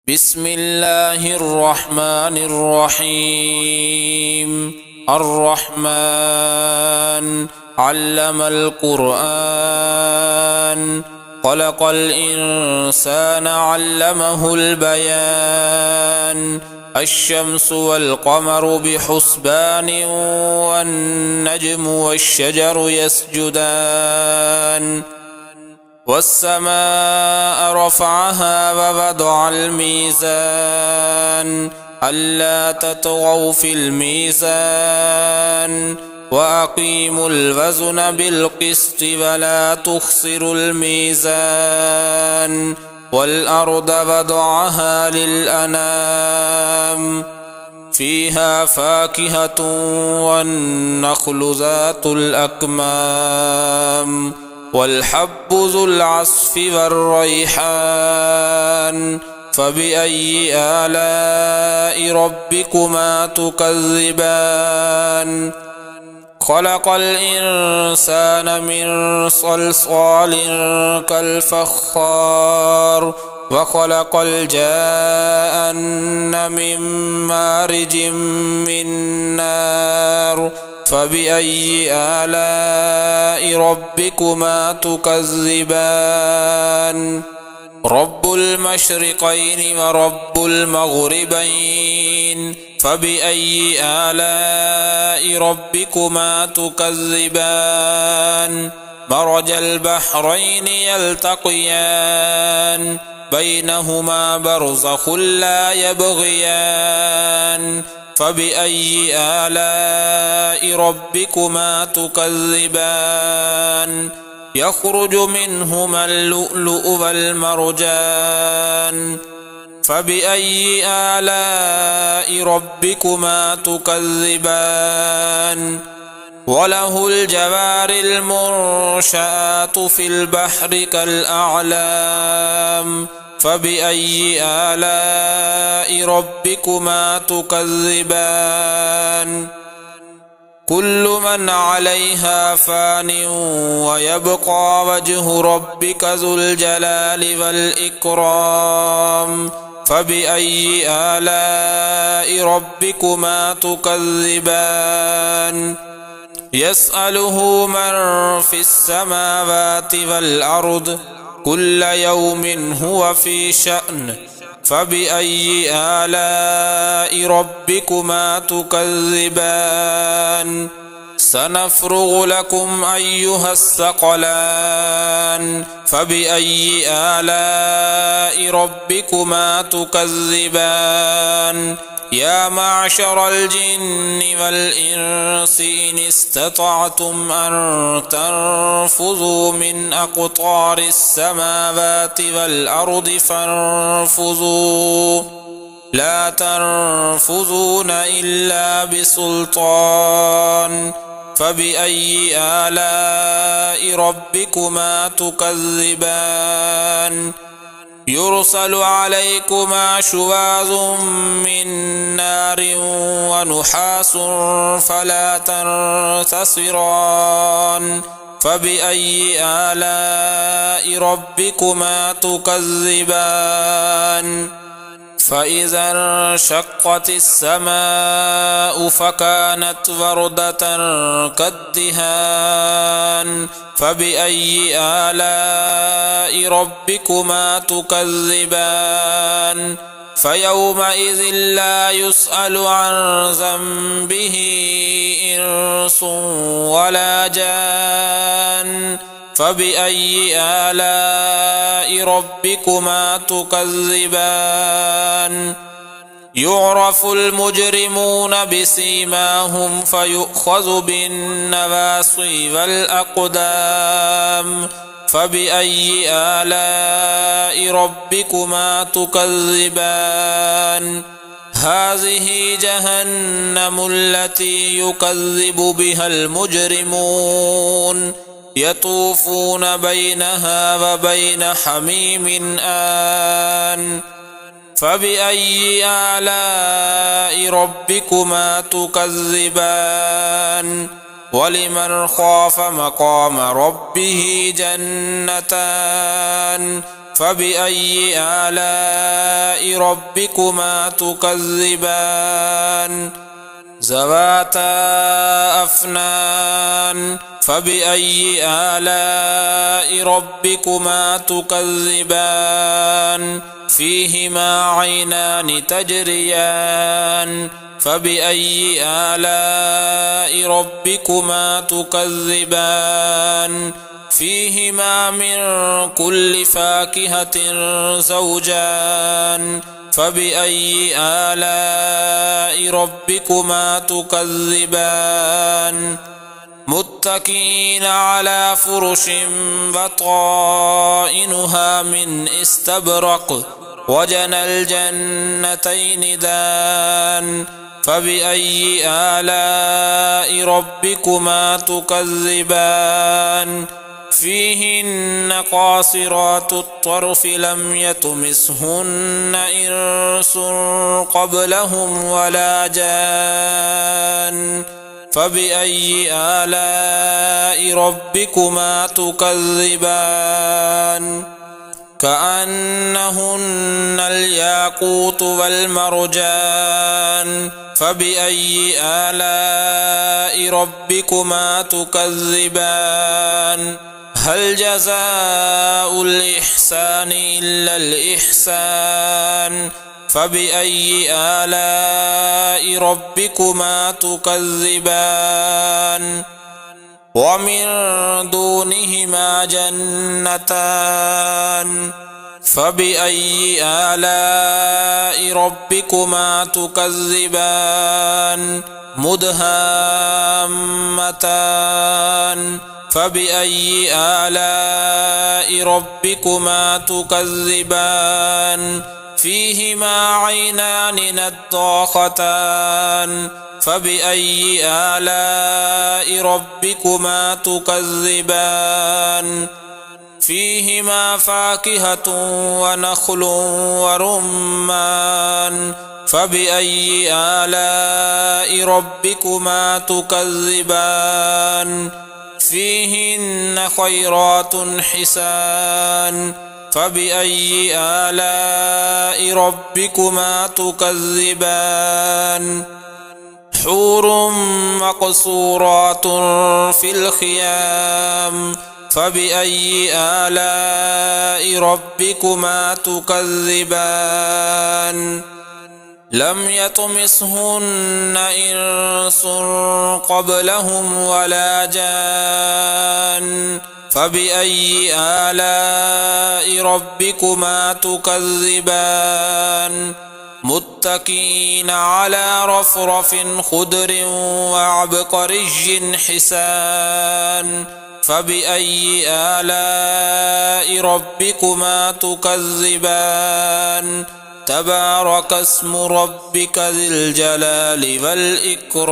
بسم الله الرحمن الرحيم. الرحمن علم القرآن، خلق الإنسان علمه البيان. الشمس والقمر بحسبان، والنجم والشجر يسجدان. والسماء رفعها ووضع الميزان، ألا تطغوا في الميزان، وأقيموا الوزن بالقسط ولا تخسروا الميزان. والأرض وضعها للأنام، فيها فاكهة والنخل ذات الأكمام، والحب ذو العصف والريحان. فبأي آلاء ربكما تكذبان؟ خلق الإنسان من صلصال كالفخار، وخلق الجان من مارج من نار. فبأي آلاء ربكما تكذبان؟ رب المشرقين ورب المغربين، فبأي آلاء ربكما تكذبان؟ مرج البحرين يلتقيان، بينهما برزخ لا يبغيان. فبأي آلاء ربكما تكذبان؟ يخرج منهما اللؤلؤ والمرجان. فبأي آلاء ربكما تكذبان؟ وله الجوار المنشآت في البحر كالأعلام. فبأي آلاء ربكما تكذبان؟ كل من عليها فان، ويبقى وجه ربك ذو الجلال والإكرام. فبأي آلاء ربكما تكذبان؟ يسأله من في السماوات والأرض، كل يوم هو في شأن. فبأي آلاء ربكما تكذبان؟ سنفرغ لكم أيها الثقلان. فبأي آلاء ربكما تكذبان؟ يا معشر الجن والإنس إن استطعتم أن تنفذوا من أقطار السماوات والأرض فانفذوا، لا تنفذون إلا بسلطان. فبأي آلاء ربكما تكذبان؟ يرسل عليكما شواظ من نار ونحاس فلا تنتصران. فبأي آلاء ربكما تكذبان؟ فإذا انشقت السماء فكانت وردة كالدهان. فبأي آلاء ربكما تكذبان؟ فيومئذ لا يسأل عن ذنبه إنس ولا جان. فبأي آلاء ربكما تكذبان؟ يعرف المجرمون بسيماهم فيؤخذ بالنواصي والأقدام. فبأي آلاء ربكما تكذبان؟ هذه جهنم التي يكذب بها المجرمون، يطوفون بينها وبين حميم آن. فبأي آلاء ربكما تكذبان؟ ولمن خاف مقام ربه جنتان، فبأي آلاء ربكما تكذبان ذواتا أفنان فبأي آلاء ربكما تكذبان فيهما عينان تجريان فبأي آلاء ربكما تكذبان فيهما من كل فاكهة زوجان فبأي آلاء ربكما تكذبان متكئين على فرش بطائنها من استبرق وجنى الجنتين دان فبأي آلاء ربكما تكذبان فيهن قاصرات الطرف لم يطمثهن إنس قبلهم ولا جان فبأي آلاء ربكما تكذبان كأنهن الياقوت والمرجان فبأي آلاء ربكما تكذبان هل جزاء الإحسان إلا الإحسان فبأي آلاء ربكما تكذبان ومن دونهما جنتان فبأي آلاء ربكما تكذبان مدهامتان فبأي آلاء ربكما تكذبان فيهما عينان نضاختان فبأي آلاء ربكما تكذبان فيهما فاكهة ونخل ورمان فبأي آلاء ربكما تكذبان فيهن خيرات حسان فبأي آلاء ربكما تكذبان حور مقصورات في الخيام فبأي آلاء ربكما تكذبان لم يطمثهن إنس قبلهم ولا جان فبأي آلاء ربكما تكذبان متكئين على رفرف خضر وعبقري حسان فبأي آلاء ربكما تكذبان تبارك اسم ربك ذي الجلال والإكرام